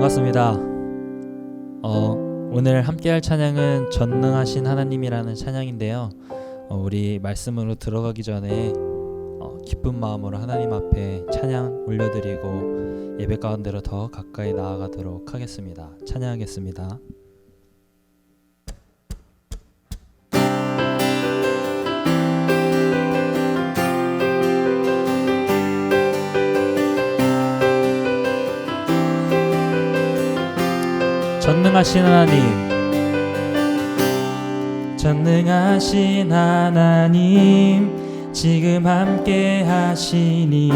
반갑습니다. 오늘 함께할 찬양은 전능하신 하나님이라는 찬양인데요. 우리 말씀으로 들어가기 전에 기쁜 마음으로 하나님 앞에 찬양 올려드리고 예배 가운데로 더 가까이 나아가도록 하겠습니다. 찬양하겠습니다. 전능하신 하나님, 전능하신 하나님, 지금 함께 하시니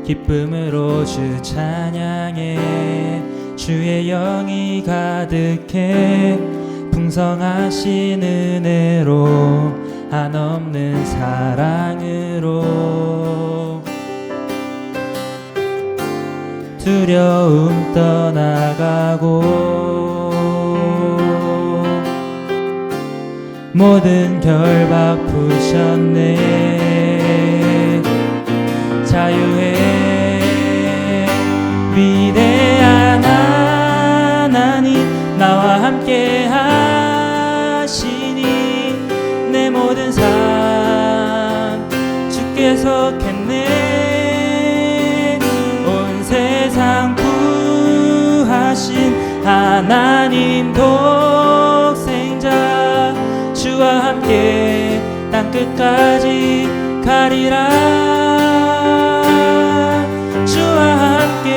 기쁨으로 주 찬양해. 주의 영이 가득해 풍성하신 은혜로 한없는 사랑으로 두려움 떠나가고 모든 결박 푸셨네. 자유의 위대한 하나님, 나와 함께 하시니 내 모든 삶 주께 속했네. 온 세상 구하신 하나님 독생자, 주와 함께 땅끝까지 가리라. 주와 함께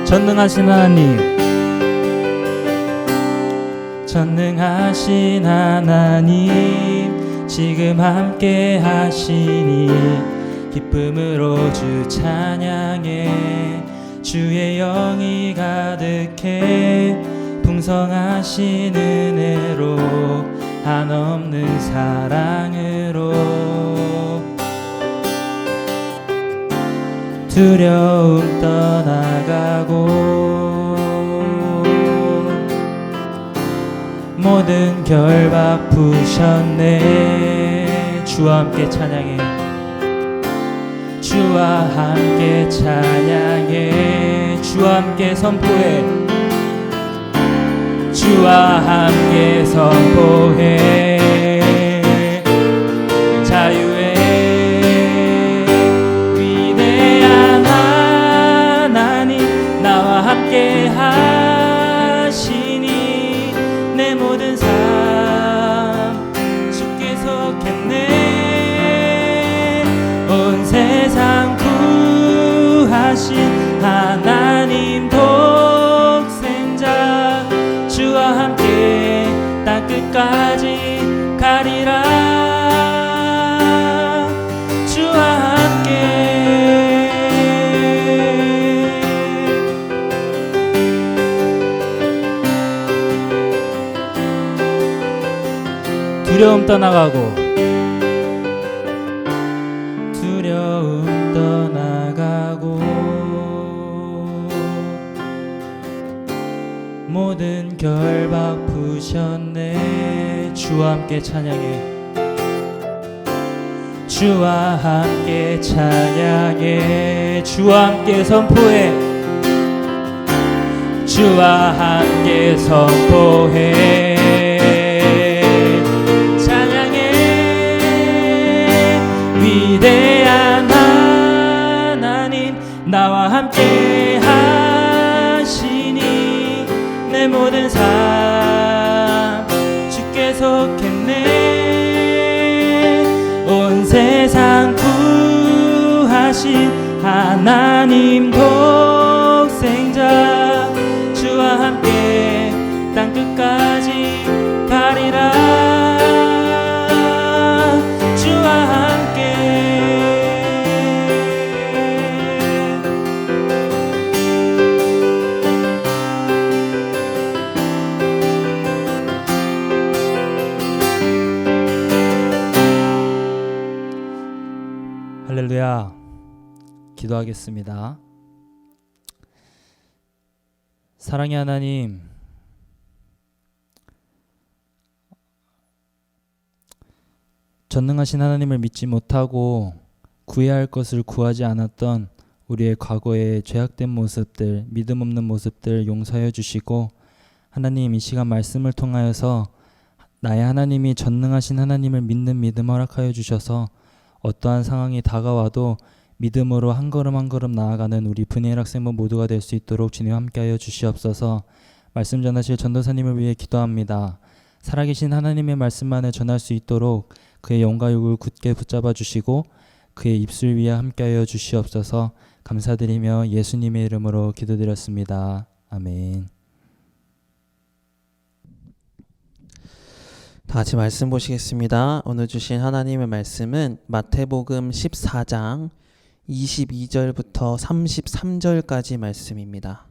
전능하신 하나님, 전능하신 하나님, 지금 함께 하시니 기쁨으로 주 찬양해. 주의 영이 가득해 풍성하신 은혜로 한없는 사랑으로 두려움 떠나가고 모든 결박 푸셨네. 주와 함께 찬양해. 주와 함께 찬양해. 주와 함께 선포해. 주와 함께 선포해. 자유의 위대한 하나님, 나와 함께 하시니 내 모든 삶 주께 속했네. 온 세상 구하신 하나님 독생자, 주와 함께 땅끝까지 가리라. 주와 함께 두려움 떠나가고 모든 결박 푸셨네. 주와 함께 찬양해. 주와 함께 찬양해. 주와 함께 선포해. 주와 함께 선포해. 찬양해. 위대한 하나님, 나와 함께 하시니 내 모든 삶 주께 속했네. 온 세상 구하신 하나님 독생자, 주와 함께 땅끝까지 가리라. 주와 함께 할렐루야. 기도하겠습니다. 사랑의 하나님, 전능하신 하나님을 믿지 못하고 구해야 할 것을 구하지 않았던 우리의 과거의 죄악된 모습들, 믿음 없는 모습들 용서해 주시고, 하나님 이 시간 말씀을 통하여서 나의 하나님이 전능하신 하나님을 믿는 믿음 허락하여 주셔서 어떠한 상황이 다가와도 믿음으로 한 걸음 한 걸음 나아가는 우리 분이엘 학생부 모두가 될 수 있도록 주님 함께하여 주시옵소서. 말씀 전하실 전도사님을 위해 기도합니다. 살아계신 하나님의 말씀만을 전할 수 있도록 그의 영과 육을 굳게 붙잡아 주시고 그의 입술 위에 함께하여 주시옵소서. 감사드리며 예수님의 이름으로 기도드렸습니다. 아멘. 다 같이 말씀 보시겠습니다. 오늘 주신 하나님의 말씀은 마태복음 14장 22절부터 33절까지 말씀입니다.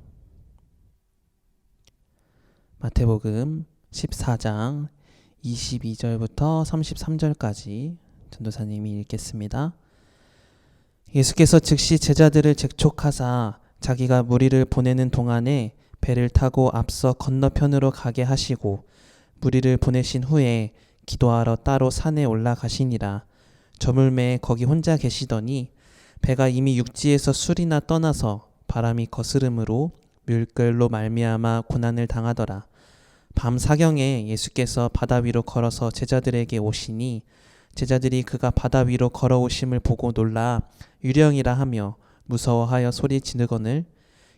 마태복음 14장 22절부터 33절까지 전도사님이 읽겠습니다. 예수께서 즉시 제자들을 재촉하사 자기가 무리를 보내는 동안에 배를 타고 앞서 건너편으로 가게 하시고 무리를 보내신 후에 기도하러 따로 산에 올라가시니라. 저물매에 거기 혼자 계시더니 배가 이미 육지에서 술이나 떠나서 바람이 거스름으로 물결로 말미암아 고난을 당하더라. 밤 사경에 예수께서 바다 위로 걸어서 제자들에게 오시니 제자들이 그가 바다 위로 걸어오심을 보고 놀라 유령이라 하며 무서워하여 소리 지르거늘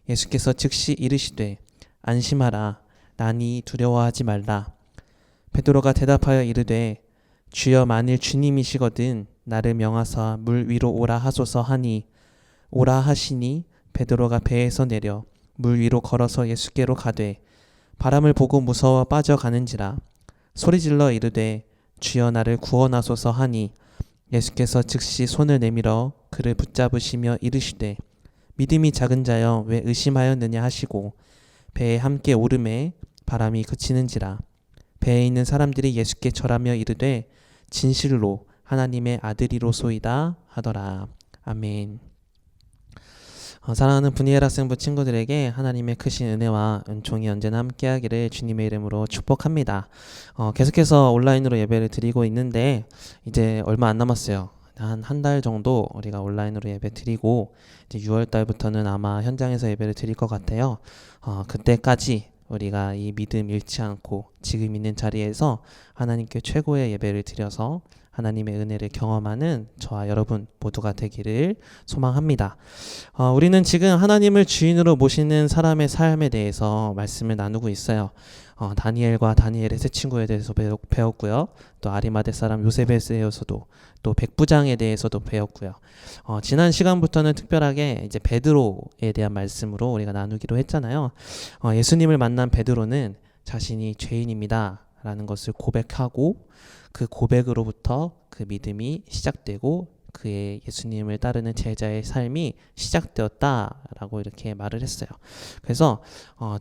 예수께서 즉시 이르시되 안심하라 나니 두려워하지 말라. 베드로가 대답하여 이르되 주여 만일 주님이시거든 나를 명하사 물 위로 오라 하소서 하니 오라 하시니 베드로가 배에서 내려 물 위로 걸어서 예수께로 가되 바람을 보고 무서워 빠져가는지라 소리질러 이르되 주여 나를 구원하소서 하니 예수께서 즉시 손을 내밀어 그를 붙잡으시며 이르시되 믿음이 작은 자여 왜 의심하였느냐 하시고 배에 함께 오르매 바람이 그치는지라. 배에 있는 사람들이 예수께 절하며 이르되 진실로 하나님의 아들이로소이다 하더라. 아멘. 사랑하는 분이엘 학생부 친구들에게 하나님의 크신 은혜와 은총이 언제나 함께하기를 주님의 이름으로 축복합니다. 계속해서 온라인으로 예배를 드리고 있는데 이제 얼마 안 남았어요. 한 달 정도 우리가 온라인으로 예배 드리고 이제 6월 달부터는 아마 현장에서 예배를 드릴 것 같아요. 그때까지 우리가 이 믿음 잃지 않고 지금 있는 자리에서 하나님께 최고의 예배를 드려서 하나님의 은혜를 경험하는 저와 여러분 모두가 되기를 소망합니다. 우리는 지금 하나님을 주인으로 모시는 사람의 삶에 대해서 말씀을 나누고 있어요. 다니엘과 다니엘의 세 친구에 대해서 배웠고요. 또 아리마대 사람 요셉에 대해서도 또 백부장에 대해서도 배웠고요. 지난 시간부터는 특별하게 이제 베드로에 대한 말씀으로 우리가 나누기로 했잖아요. 예수님을 만난 베드로는 자신이 죄인입니다 라는 것을 고백하고 그 고백으로부터 그 믿음이 시작되고 그의 예수님을 따르는 제자의 삶이 시작되었다라고 이렇게 말을 했어요. 그래서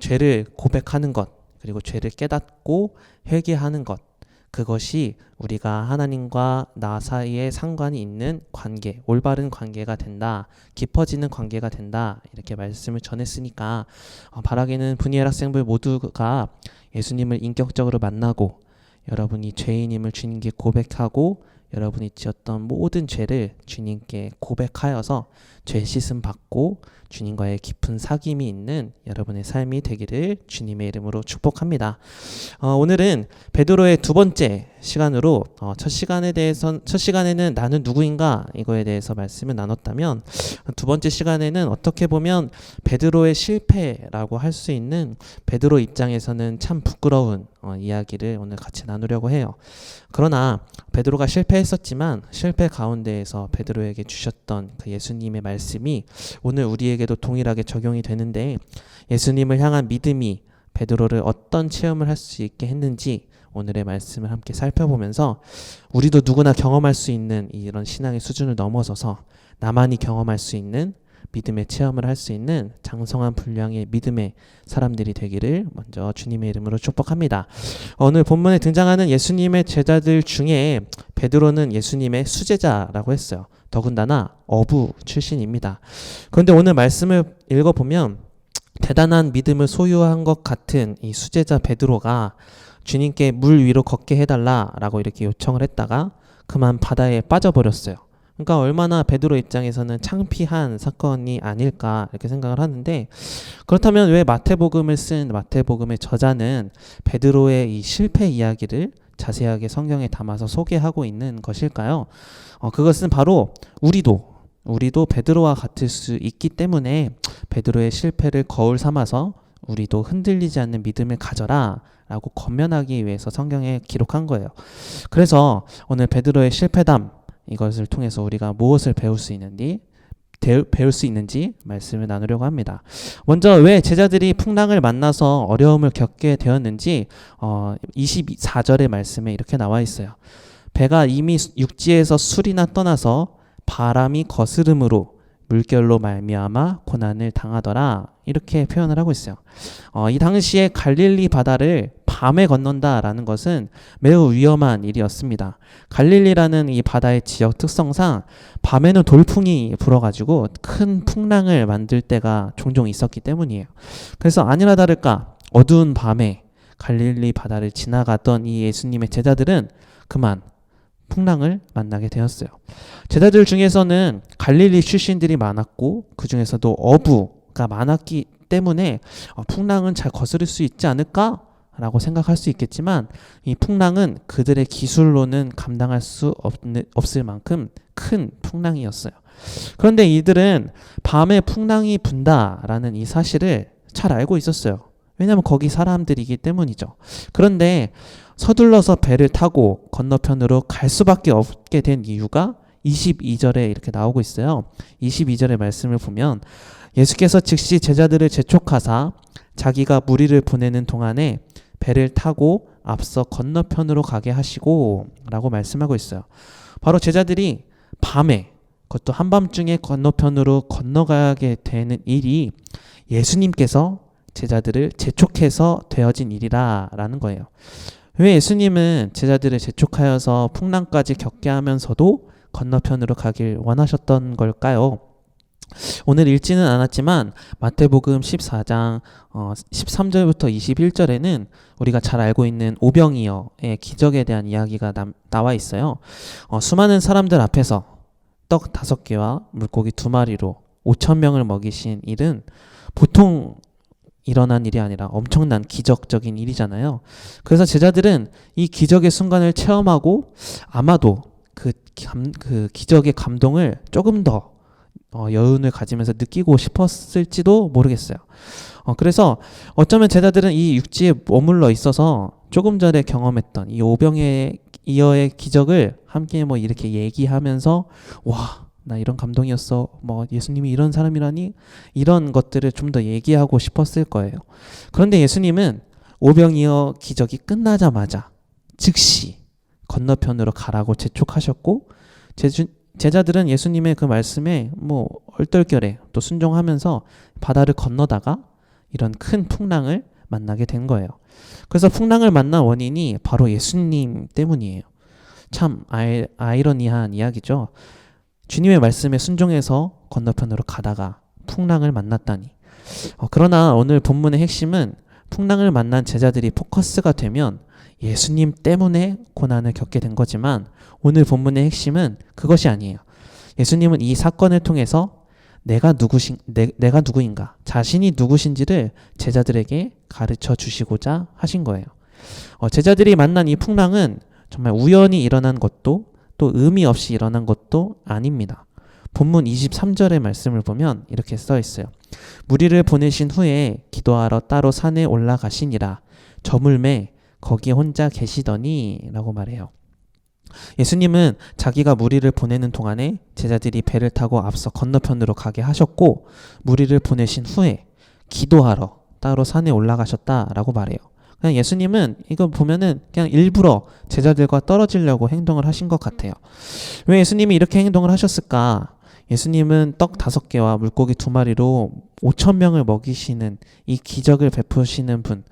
죄를 고백하는 것 그리고 죄를 깨닫고 회개하는 것 그것이 우리가 하나님과 나 사이에 상관이 있는 관계, 올바른 관계가 된다, 깊어지는 관계가 된다 이렇게 말씀을 전했으니까 바라기는 분이엘 학생들 모두가 예수님을 인격적으로 만나고 여러분이 죄인임을 주님께 고백하고 여러분이 지었던 모든 죄를 주님께 고백하여서 죄 씻음 받고 주님과의 깊은 사귐이 있는 여러분의 삶이 되기를 주님의 이름으로 축복합니다. 오늘은 베드로의 두 번째 시간으로 첫 시간에는 나는 누구인가 이거에 대해서 말씀을 나눴다면 두 번째 시간에는 어떻게 보면 베드로의 실패라고 할 수 있는 베드로 입장에서는 참 부끄러운 이야기를 오늘 같이 나누려고 해요. 그러나 베드로가 실패했었지만 실패 가운데에서 베드로에게 주셨던 그 예수님의 말씀이 오늘 우리에게도 동일하게 적용이 되는데 예수님을 향한 믿음이 베드로를 어떤 체험을 할 수 있게 했는지 오늘의 말씀을 함께 살펴보면서 우리도 누구나 경험할 수 있는 이런 신앙의 수준을 넘어서서 나만이 경험할 수 있는 믿음의 체험을 할 수 있는 장성한 분량의 믿음의 사람들이 되기를 먼저 주님의 이름으로 축복합니다. 오늘 본문에 등장하는 예수님의 제자들 중에 베드로는 예수님의 수제자라고 했어요. 더군다나 어부 출신입니다. 그런데 오늘 말씀을 읽어보면 대단한 믿음을 소유한 것 같은 이 수제자 베드로가 주님께 물 위로 걷게 해달라라고 이렇게 요청을 했다가 그만 바다에 빠져버렸어요. 그러니까 얼마나 베드로 입장에서는 창피한 사건이 아닐까 이렇게 생각을 하는데, 그렇다면 왜 마태복음을 쓴 마태복음의 저자는 베드로의 이 실패 이야기를 자세하게 성경에 담아서 소개하고 있는 것일까요? 그것은 바로 우리도 베드로와 같을 수 있기 때문에 베드로의 실패를 거울 삼아서 우리도 흔들리지 않는 믿음을 가져라 라고 권면하기 위해서 성경에 기록한 거예요. 그래서 오늘 베드로의 실패담, 이것을 통해서 우리가 무엇을 배울 수 있는지 말씀을 나누려고 합니다. 먼저 왜 제자들이 풍랑을 만나서 어려움을 겪게 되었는지 24절의 말씀에 이렇게 나와 있어요. 배가 이미 육지에서 술이나 떠나서 바람이 거스름으로 물결로 말미암아 고난을 당하더라, 이렇게 표현을 하고 있어요. 이 당시에 갈릴리 바다를 밤에 건넌다라는 것은 매우 위험한 일이었습니다. 갈릴리라는 이 바다의 지역 특성상 밤에는 돌풍이 불어가지고 큰 풍랑을 만들 때가 종종 있었기 때문이에요. 그래서 아니나 다를까 어두운 밤에 갈릴리 바다를 지나갔던 이 예수님의 제자들은 그만 풍랑을 만나게 되었어요. 제자들 중에서는 갈릴리 출신들이 많았고 그 중에서도 어부가 많았기 때문에 풍랑은 잘 거스를 수 있지 않을까? 라고 생각할 수 있겠지만 이 풍랑은 그들의 기술로는 감당할 수 없을 만큼 큰 풍랑이었어요. 그런데 이들은 밤에 풍랑이 분다라는 이 사실을 잘 알고 있었어요. 왜냐하면 거기 사람들이기 때문이죠. 그런데 서둘러서 배를 타고 건너편으로 갈 수밖에 없게 된 이유가 22절에 이렇게 나오고 있어요. 22절의 말씀을 보면 예수께서 즉시 제자들을 재촉하사 자기가 무리를 보내는 동안에 배를 타고 앞서 건너편으로 가게 하시고 라고 말씀하고 있어요. 바로 제자들이 밤에, 그것도 한밤중에 건너편으로 건너가게 되는 일이 예수님께서 제자들을 재촉해서 되어진 일이라는 거예요. 왜 예수님은 제자들을 재촉하여서 풍랑까지 겪게 하면서도 건너편으로 가길 원하셨던 걸까요? 오늘 읽지는 않았지만 마태복음 14장 13절부터 21절에는 우리가 잘 알고 있는 오병이어의 기적에 대한 이야기가 나와 있어요. 수많은 사람들 앞에서 떡 5개와 물고기 2마리로 5,000명을 먹이신 일은 보통 일어난 일이 아니라 엄청난 기적적인 일이잖아요. 그래서 제자들은 이 기적의 순간을 체험하고 아마도 그 기적의 감동을 조금 더 여운을 가지면서 느끼고 싶었을지도 모르겠어요. 그래서 어쩌면 제자들은 이 육지에 머물러 있어서 조금 전에 경험했던 이 오병이어의 기적을 함께 이렇게 얘기하면서 와, 나 이런 감동이었어. 예수님이 이런 사람이라니? 이런 것들을 좀 더 얘기하고 싶었을 거예요. 그런데 예수님은 오병이어 기적이 끝나자마자 즉시 건너편으로 가라고 재촉하셨고 제자들은 예수님의 그 말씀에 얼떨결에 또 순종하면서 바다를 건너다가 이런 큰 풍랑을 만나게 된 거예요. 그래서 풍랑을 만난 원인이 바로 예수님 때문이에요. 참 아이러니한 이야기죠. 주님의 말씀에 순종해서 건너편으로 가다가 풍랑을 만났다니. 그러나 오늘 본문의 핵심은 풍랑을 만난 제자들이 포커스가 되면 예수님 때문에 고난을 겪게 된 거지만 오늘 본문의 핵심은 그것이 아니에요. 예수님은 이 사건을 통해서 내가 누구인가, 자신이 누구신지를 제자들에게 가르쳐 주시고자 하신 거예요. 제자들이 만난 이 풍랑은 정말 우연히 일어난 것도 또 의미 없이 일어난 것도 아닙니다. 본문 23절의 말씀을 보면 이렇게 써 있어요. 무리를 보내신 후에 기도하러 따로 산에 올라가시니라. 저물매 거기에 혼자 계시더니 라고 말해요. 예수님은 자기가 무리를 보내는 동안에 제자들이 배를 타고 앞서 건너편으로 가게 하셨고 무리를 보내신 후에 기도하러 따로 산에 올라가셨다라고 말해요. 그냥 예수님은 이거 보면은 그냥 일부러 제자들과 떨어지려고 행동을 하신 것 같아요. 왜 예수님이 이렇게 행동을 하셨을까? 예수님은 떡 5개와 물고기 2마리로 5,000명을 먹이시는 이 기적을 베푸시는 분,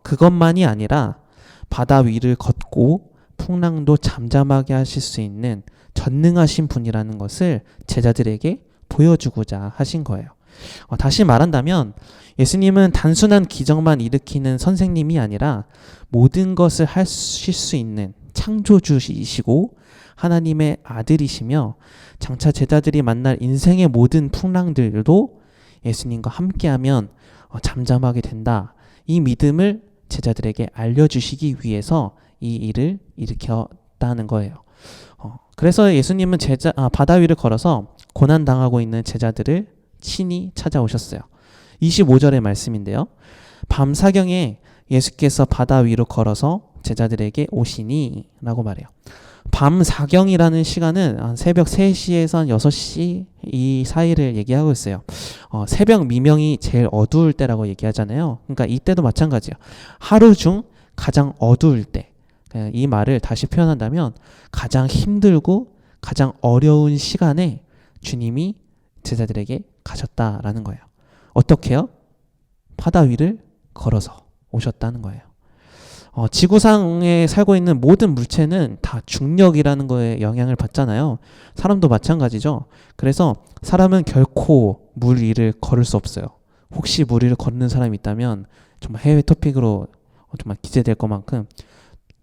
그것만이 아니라 바다 위를 걷고 풍랑도 잠잠하게 하실 수 있는 전능하신 분이라는 것을 제자들에게 보여주고자 하신 거예요. 다시 말한다면 예수님은 단순한 기적만 일으키는 선생님이 아니라 모든 것을 하실 수 있는 창조주이시고 하나님의 아들이시며 장차 제자들이 만날 인생의 모든 풍랑들도 예수님과 함께하면 잠잠하게 된다. 이 믿음을 제자들에게 알려주시기 위해서 이 일을 일으켰다는 거예요. 그래서 예수님은 바다 위를 걸어서 고난당하고 있는 제자들을 친히 찾아오셨어요. 25절의 말씀인데요. 밤 사경에 예수께서 바다 위로 걸어서 제자들에게 오시니 라고 말해요. 밤 사경이라는 시간은 한 새벽 3시에서 한 6시 이 사이를 얘기하고 있어요. 새벽 미명이 제일 어두울 때라고 얘기하잖아요. 그러니까 이때도 마찬가지예요. 하루 중 가장 어두울 때. 이 말을 다시 표현한다면 가장 힘들고 가장 어려운 시간에 주님이 제자들에게 가셨다라는 거예요. 어떻게요? 바다 위를 걸어서 오셨다는 거예요. 지구상에 살고 있는 모든 물체는 다 중력이라는 거에 영향을 받잖아요. 사람도 마찬가지죠. 그래서 사람은 결코 물 위를 걸을 수 없어요. 혹시 물 위를 걷는 사람이 있다면 정말 해외 토픽으로 정말 기재될 것만큼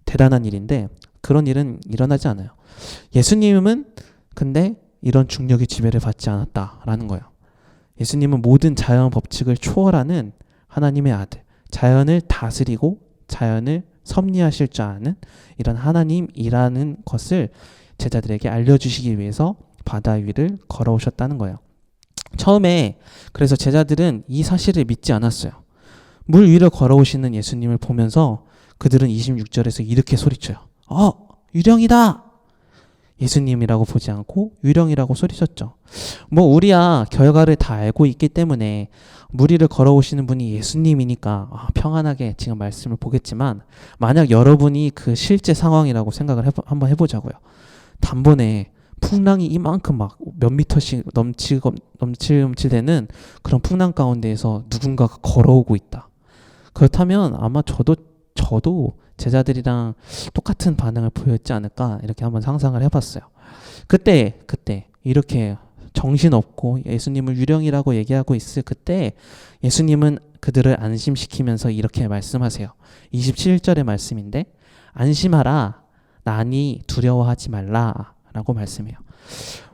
대단한 일인데 그런 일은 일어나지 않아요. 예수님은 근데 이런 중력의 지배를 받지 않았다라는 거예요. 예수님은 모든 자연 법칙을 초월하는 하나님의 아들, 자연을 다스리고 자연을 섭리하실 줄 아는 이런 하나님이라는 것을 제자들에게 알려주시기 위해서 바다 위를 걸어오셨다는 거예요. 처음에 그래서 제자들은 이 사실을 믿지 않았어요. 물 위를 걸어오시는 예수님을 보면서 그들은 26절에서 이렇게 소리쳐요. 유령이다! 예수님이라고 보지 않고 유령이라고 소리쳤죠. 우리야 결과를 다 알고 있기 때문에 물 위를 걸어오시는 분이 예수님이니까 평안하게 지금 말씀을 보겠지만 만약 여러분이 그 실제 상황이라고 생각을 한번 해보자고요. 단번에 풍랑이 이만큼 막 몇 미터씩 넘칠넘칠 그런 풍랑 가운데에서 누군가가 걸어오고 있다. 그렇다면 아마 저도 제자들이랑 똑같은 반응을 보였지 않을까 이렇게 한번 상상을 해봤어요. 그때 이렇게 정신없고 예수님을 유령이라고 얘기하고 있을 그때 예수님은 그들을 안심시키면서 이렇게 말씀하세요. 27절의 말씀인데 안심하라 나니 두려워하지 말라 라고 말씀해요.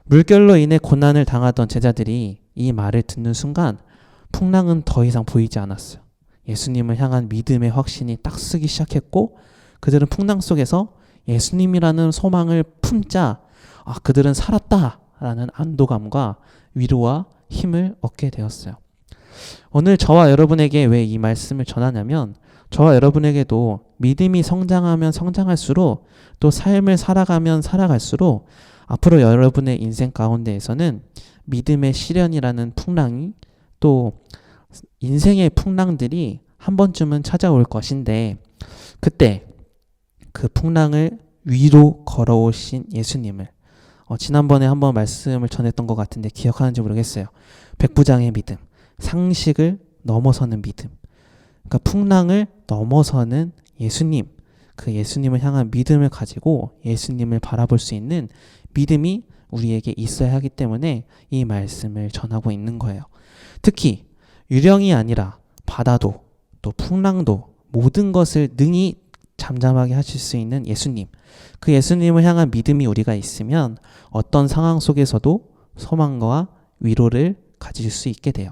물결로 인해 고난을 당하던 제자들이 이 말을 듣는 순간 풍랑은 더 이상 보이지 않았어요. 예수님을 향한 믿음의 확신이 딱 쓰기 시작했고 그들은 풍랑 속에서 예수님이라는 소망을 품자 그들은 살았다라는 안도감과 위로와 힘을 얻게 되었어요. 오늘 저와 여러분에게 왜 이 말씀을 전하냐면 저와 여러분에게도 믿음이 성장하면 성장할수록 또 삶을 살아가면 살아갈수록 앞으로 여러분의 인생 가운데에서는 믿음의 시련이라는 풍랑이 또 인생의 풍랑들이 한 번쯤은 찾아올 것인데 그때 그 풍랑을 위로 걸어오신 예수님을 지난번에 한번 말씀을 전했던 것 같은데 기억하는지 모르겠어요. 백부장의 믿음, 상식을 넘어서는 믿음. 그러니까 풍랑을 넘어서는 예수님, 그 예수님을 향한 믿음을 가지고 예수님을 바라볼 수 있는 믿음이 우리에게 있어야 하기 때문에 이 말씀을 전하고 있는 거예요. 특히 유령이 아니라 바다도 또 풍랑도 모든 것을 능히 잠잠하게 하실 수 있는 예수님. 그 예수님을 향한 믿음이 우리가 있으면 어떤 상황 속에서도 소망과 위로를 가질 수 있게 돼요.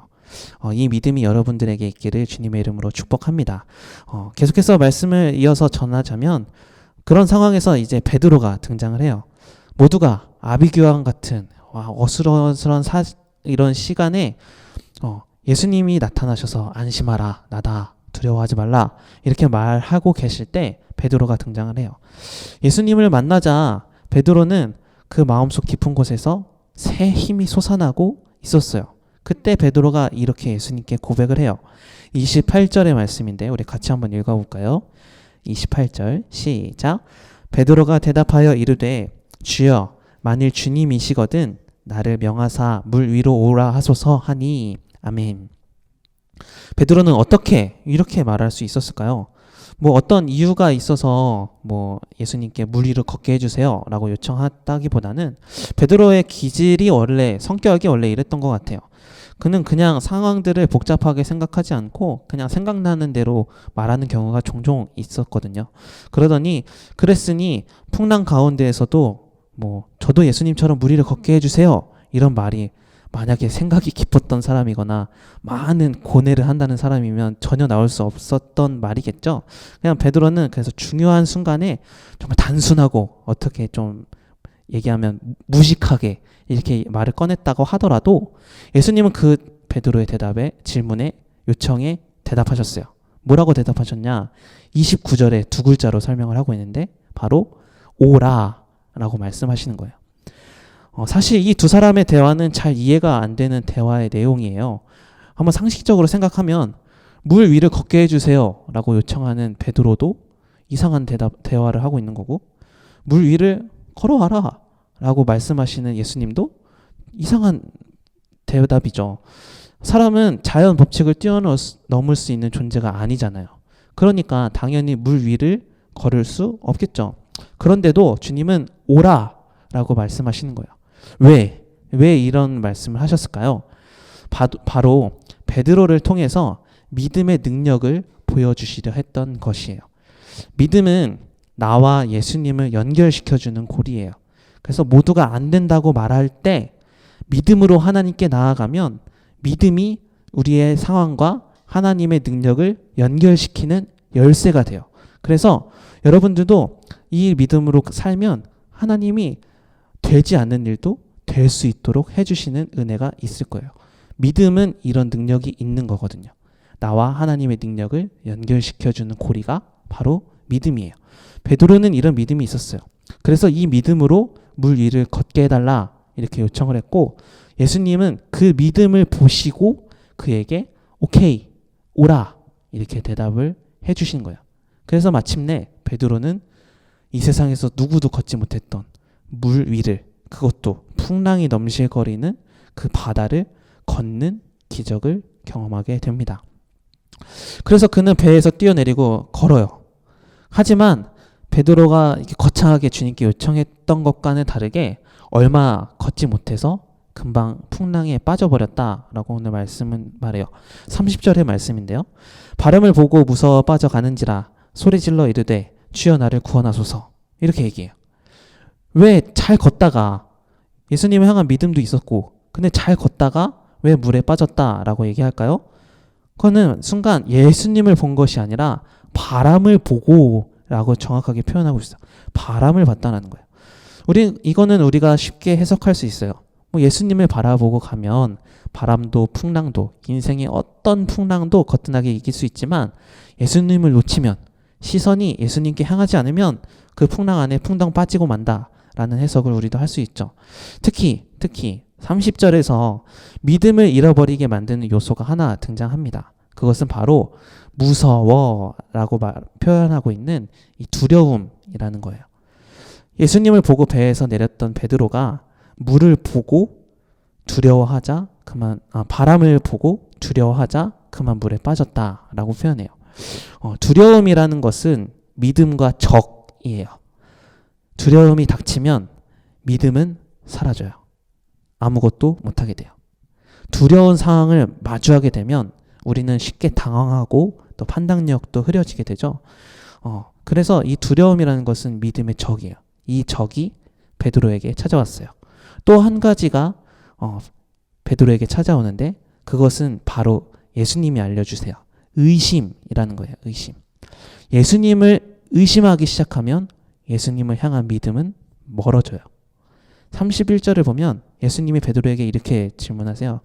이 믿음이 여러분들에게 있기를 주님의 이름으로 축복합니다. 계속해서 말씀을 이어서 전하자면 그런 상황에서 이제 베드로가 등장을 해요. 모두가 아비규환 같은 어스러스런 이런 시간에 예수님이 나타나셔서 안심하라 나다 두려워하지 말라 이렇게 말하고 계실 때 베드로가 등장을 해요. 예수님을 만나자 베드로는 그 마음속 깊은 곳에서 새 힘이 솟아나고 있었어요. 그때 베드로가 이렇게 예수님께 고백을 해요. 28절의 말씀인데 우리 같이 한번 읽어볼까요? 28절 시작. 베드로가 대답하여 이르되 주여 만일 주님이시거든 나를 명하사 물 위로 오라 하소서 하니 아멘. 베드로는 어떻게 이렇게 말할 수 있었을까요? 어떤 이유가 있어서 예수님께 물 위로 걷게 해주세요 라고 요청했다기보다는 베드로의 성격이 원래 이랬던 것 같아요. 그는 그냥 상황들을 복잡하게 생각하지 않고 그냥 생각나는 대로 말하는 경우가 종종 있었거든요. 그러더니 그랬으니 풍랑 가운데에서도 뭐 저도 예수님처럼 물 위를 걷게 해주세요 이런 말이 만약에 생각이 깊었던 사람이거나 많은 고뇌를 한다는 사람이면 전혀 나올 수 없었던 말이겠죠. 그냥 베드로는 그래서 중요한 순간에 정말 단순하고 어떻게 좀 얘기하면 무식하게 이렇게 말을 꺼냈다고 하더라도 예수님은 그 베드로의 대답에 질문에 요청에 대답하셨어요. 뭐라고 대답하셨냐? 29절에 두 글자로 설명을 하고 있는데 바로 오라 라고 말씀하시는 거예요. 사실 이 두 사람의 대화는 잘 이해가 안 되는 대화의 내용이에요. 한번 상식적으로 생각하면 물 위를 걷게 해주세요 라고 요청하는 베드로도 이상한 대화를 하고 있는 거고 물 위를 걸어와라 라고 말씀하시는 예수님도 이상한 대답이죠. 사람은 자연 법칙을 뛰어넘을 수 있는 존재가 아니잖아요. 그러니까 당연히 물 위를 걸을 수 없겠죠. 그런데도 주님은 오라 라고 말씀하시는 거예요. 왜 이런 말씀을 하셨을까요? 바로 베드로를 통해서 믿음의 능력을 보여주시려 했던 것이에요. 믿음은 나와 예수님을 연결시켜주는 고리예요. 그래서 모두가 안 된다고 말할 때 믿음으로 하나님께 나아가면 믿음이 우리의 상황과 하나님의 능력을 연결시키는 열쇠가 돼요. 그래서 여러분들도 이 믿음으로 살면 하나님이 되지 않는 일도 될 수 있도록 해주시는 은혜가 있을 거예요. 믿음은 이런 능력이 있는 거거든요. 나와 하나님의 능력을 연결시켜주는 고리가 바로 믿음이에요. 베드로는 이런 믿음이 있었어요. 그래서 이 믿음으로 물 위를 걷게 해달라 이렇게 요청을 했고 예수님은 그 믿음을 보시고 그에게 오케이 오라 이렇게 대답을 해주신 거예요. 그래서 마침내 베드로는 이 세상에서 누구도 걷지 못했던 물 위를 그것도 풍랑이 넘실거리는 그 바다를 걷는 기적을 경험하게 됩니다. 그래서 그는 배에서 뛰어내리고 걸어요. 하지만 베드로가 이렇게 거창하게 주님께 요청했던 것과는 다르게 얼마 걷지 못해서 금방 풍랑에 빠져버렸다라고 오늘 말씀은 말해요. 30절의 말씀인데요. 바람을 보고 무서워 빠져가는지라 소리질러 이르되 주여 나를 구원하소서 이렇게 얘기해요. 왜 잘 걷다가 예수님을 향한 믿음도 있었고 근데 잘 걷다가 왜 물에 빠졌다라고 얘기할까요? 그거는 순간 예수님을 본 것이 아니라 바람을 보고 라고 정확하게 표현하고 있어요. 바람을 봤다는 거예요. 이거는 우리가 쉽게 해석할 수 있어요. 뭐 예수님을 바라보고 가면 바람도 풍랑도 인생의 어떤 풍랑도 거뜬하게 이길 수 있지만 예수님을 놓치면 시선이 예수님께 향하지 않으면 그 풍랑 안에 풍덩 빠지고 만다라는 해석을 우리도 할 수 있죠. 특히 30절에서 믿음을 잃어버리게 만드는 요소가 하나 등장합니다. 그것은 바로 무서워라고 표현하고 있는 이 두려움이라는 거예요. 예수님을 보고 배에서 내렸던 베드로가 물을 보고 두려워하자 바람을 보고 두려워하자 그만 물에 빠졌다라고 표현해요. 두려움이라는 것은 믿음과 적이에요. 두려움이 닥치면 믿음은 사라져요. 아무것도 못하게 돼요. 두려운 상황을 마주하게 되면 우리는 쉽게 당황하고 또 판단력도 흐려지게 되죠. 그래서 이 두려움이라는 것은 믿음의 적이에요. 이 적이 베드로에게 찾아왔어요. 또 한 가지가 베드로에게 찾아오는데 그것은 바로 예수님이 알려주세요. 의심이라는 거예요. 의심. 예수님을 의심하기 시작하면 예수님을 향한 믿음은 멀어져요. 31절을 보면 예수님이 베드로에게 이렇게 질문하세요.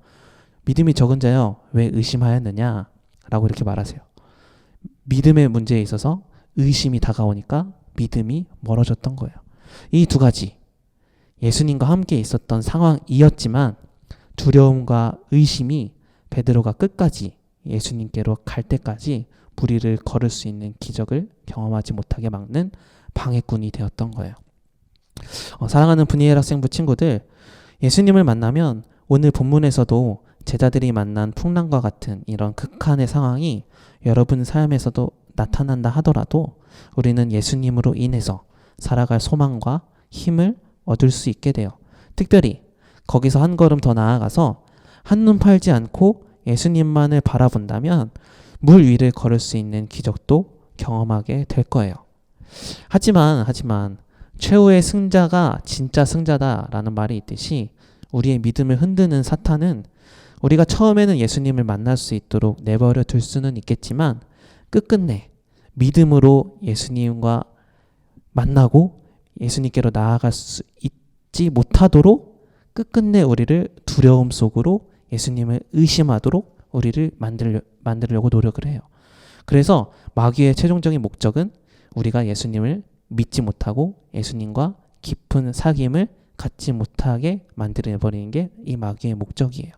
믿음이 적은 자여 왜 의심하였느냐? 라고 이렇게 말하세요. 믿음의 문제에 있어서 의심이 다가오니까 믿음이 멀어졌던 거예요. 이 두 가지 예수님과 함께 있었던 상황이었지만 두려움과 의심이 베드로가 끝까지 예수님께로 갈 때까지 물 위를 걸을 수 있는 기적을 경험하지 못하게 막는 방해꾼이 되었던 거예요. 사랑하는 분이엘 학생부 친구들, 예수님을 만나면 오늘 본문에서도 제자들이 만난 풍랑과 같은 이런 극한의 상황이 여러분 삶에서도 나타난다 하더라도 우리는 예수님으로 인해서 살아갈 소망과 힘을 얻을 수 있게 돼요. 특별히 거기서 한 걸음 더 나아가서 한눈 팔지 않고 예수님만을 바라본다면 물 위를 걸을 수 있는 기적도 경험하게 될 거예요. 하지만 최후의 승자가 진짜 승자다라는 말이 있듯이 우리의 믿음을 흔드는 사탄은 우리가 처음에는 예수님을 만날 수 있도록 내버려 둘 수는 있겠지만 끝끝내 믿음으로 예수님과 만나고 예수님께로 나아갈 수 있지 못하도록 끝끝내 우리를 두려움 속으로 예수님을 의심하도록 우리를 만들려고 노력을 해요. 그래서 마귀의 최종적인 목적은 우리가 예수님을 믿지 못하고 예수님과 깊은 사귐을 갖지 못하게 만들어버리는 게 이 마귀의 목적이에요.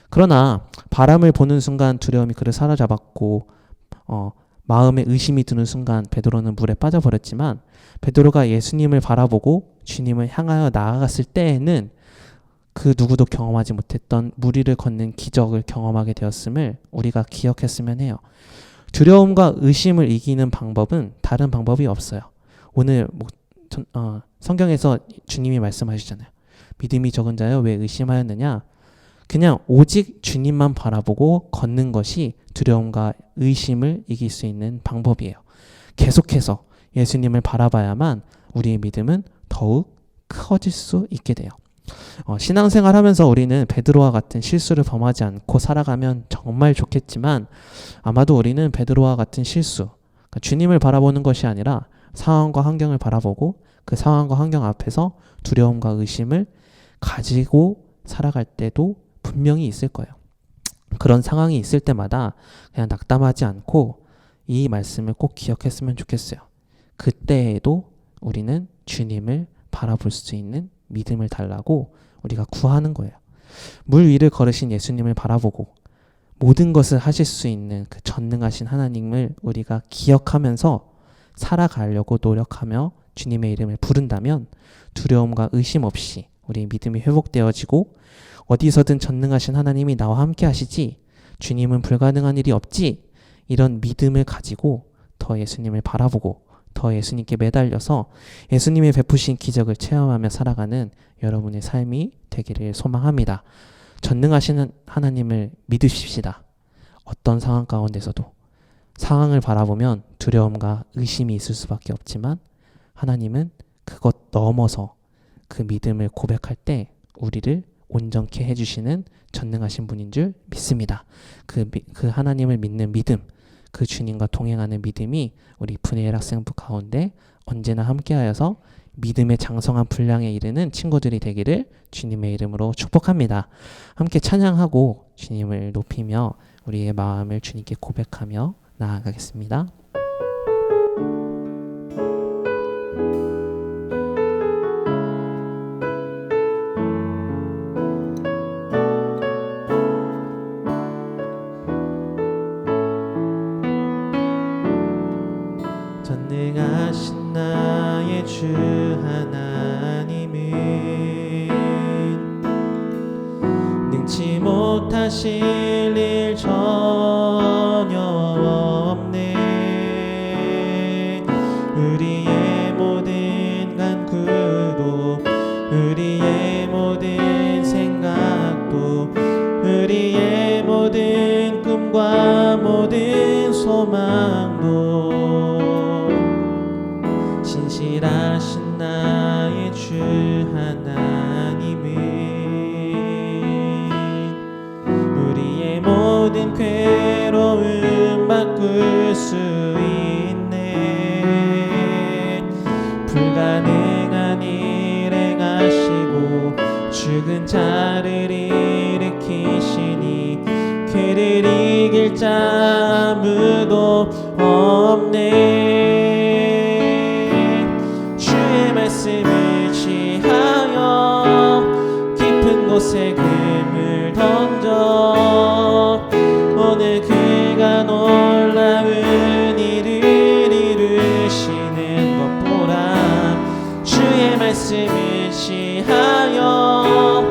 그러나 바람을 보는 순간 두려움이 그를 사로잡았고 마음에 의심이 드는 순간 베드로는 물에 빠져버렸지만 베드로가 예수님을 바라보고 주님을 향하여 나아갔을 때에는 그 누구도 경험하지 못했던 물 위를 걷는 기적을 경험하게 되었음을 우리가 기억했으면 해요. 두려움과 의심을 이기는 방법은 다른 방법이 없어요. 오늘 성경에서 주님이 말씀하시잖아요. 믿음이 적은 자여 왜 의심하였느냐? 그냥 오직 주님만 바라보고 걷는 것이 두려움과 의심을 이길 수 있는 방법이에요. 계속해서 예수님을 바라봐야만 우리의 믿음은 더욱 커질 수 있게 돼요. 신앙생활 하면서 우리는 베드로와 같은 실수를 범하지 않고 살아가면 정말 좋겠지만 아마도 우리는 베드로와 같은 실수, 그러니까 주님을 바라보는 것이 아니라 상황과 환경을 바라보고 그 상황과 환경 앞에서 두려움과 의심을 가지고 살아갈 때도 분명히 있을 거예요. 그런 상황이 있을 때마다 그냥 낙담하지 않고 이 말씀을 꼭 기억했으면 좋겠어요. 그때에도 우리는 주님을 바라볼 수 있는 믿음을 달라고 우리가 구하는 거예요. 물 위를 걸으신 예수님을 바라보고 모든 것을 하실 수 있는 그 전능하신 하나님을 우리가 기억하면서 살아가려고 노력하며 주님의 이름을 부른다면 두려움과 의심 없이 우리의 믿음이 회복되어지고 어디서든 전능하신 하나님이 나와 함께 하시지, 주님은 불가능한 일이 없지, 이런 믿음을 가지고 더 예수님을 바라보고 더 예수님께 매달려서 예수님의 베푸신 기적을 체험하며 살아가는 여러분의 삶이 되기를 소망합니다. 전능하신 하나님을 믿으십시다. 어떤 상황 가운데서도 상황을 바라보면 두려움과 의심이 있을 수밖에 없지만 하나님은 그것 넘어서 그 믿음을 고백할 때 우리를 온전케 해주시는 전능하신 분인 줄 믿습니다. 그 하나님을 믿는 믿음, 그 주님과 동행하는 믿음이 우리 분해엘 학생부 가운데 언제나 함께하여서 믿음의 장성한 분량에 이르는 친구들이 되기를 주님의 이름으로 축복합니다. 함께 찬양하고 주님을 높이며 우리의 마음을 주님께 고백하며 나아가겠습니다. 전능하신 나의 주 하나님은 능치 못하실 일 전혀 없네. 우리의 모든 간구도 우리의 모든 생각도 우리의 모든 꿈과 모든 소망도 신실하신 나의 주 하나님은 우리의 모든 괴로움 바꿀 수 있네. 불가능한 일 행하시고 죽은 자를 일으키시니 그를 이길 자 아무도 없네. 말씀을 취하여 깊은 곳에 금을 던져 오늘 그가 놀라운 일을 이루시는 것 보라. 주의 말씀을 취하여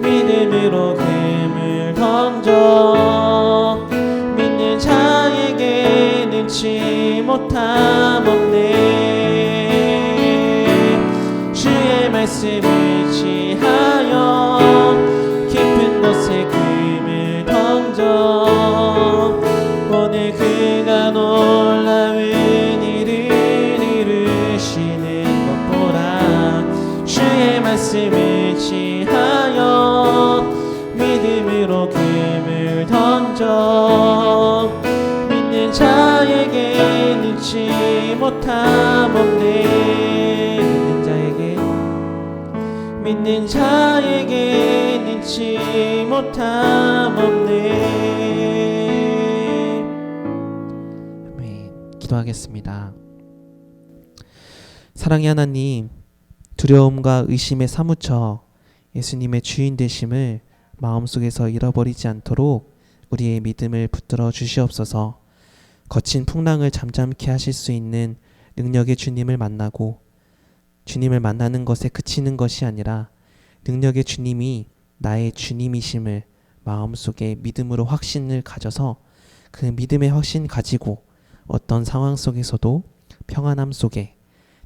믿음으로 금을 던져 믿는 자에게 능치 못함 없네. 말씀을 취하여 깊은 곳에 못함 없네. 믿는 자에게 잊지 못함 없네. 아멘. 기도하겠습니다. 사랑의 하나님, 두려움과 의심에 사무쳐 예수님의 주인 되심을 마음속에서 잃어버리지 않도록 우리의 믿음을 붙들어 주시옵소서. 거친 풍랑을 잠잠케 하실 수 있는 능력의 주님을 만나고 주님을 만나는 것에 그치는 것이 아니라 능력의 주님이 나의 주님이심을 마음속에 믿음으로 확신을 가져서 그 믿음의 확신 가지고 어떤 상황 속에서도 평안함 속에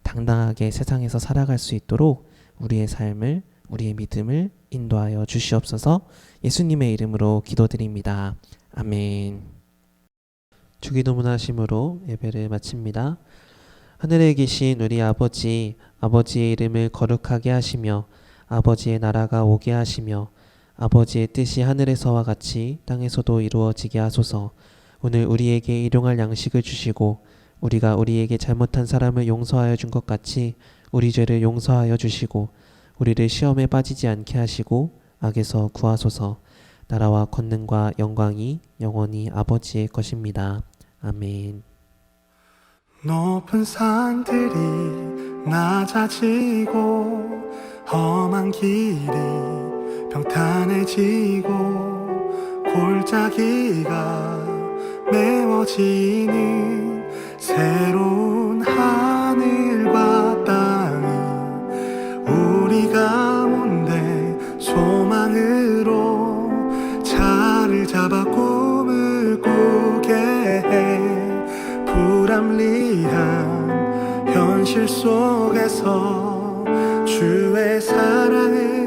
당당하게 세상에서 살아갈 수 있도록 우리의 삶을, 우리의 믿음을 인도하여 주시옵소서. 예수님의 이름으로 기도드립니다. 아멘. 주기도문 하심으로 예배를 마칩니다. 하늘에 계신 우리 아버지, 아버지의 이름을 거룩하게 하시며 아버지의 나라가 오게 하시며 아버지의 뜻이 하늘에서와 같이 땅에서도 이루어지게 하소서. 오늘 우리에게 일용할 양식을 주시고 우리가 우리에게 잘못한 사람을 용서하여 준 것 같이 우리 죄를 용서하여 주시고 우리를 시험에 빠지지 않게 하시고 악에서 구하소서. 나라와 권능과 영광이 영원히 아버지의 것입니다. 아멘. 높은 산들이 낮아지고 험한 길이 평탄해지고 골짜기가 메워지는 새로운 하늘과 땅이 우리 가운데 소망으로 차를 잡아 꿈을 꾸게 해. 불합리한 현실 속에서 주의 사랑을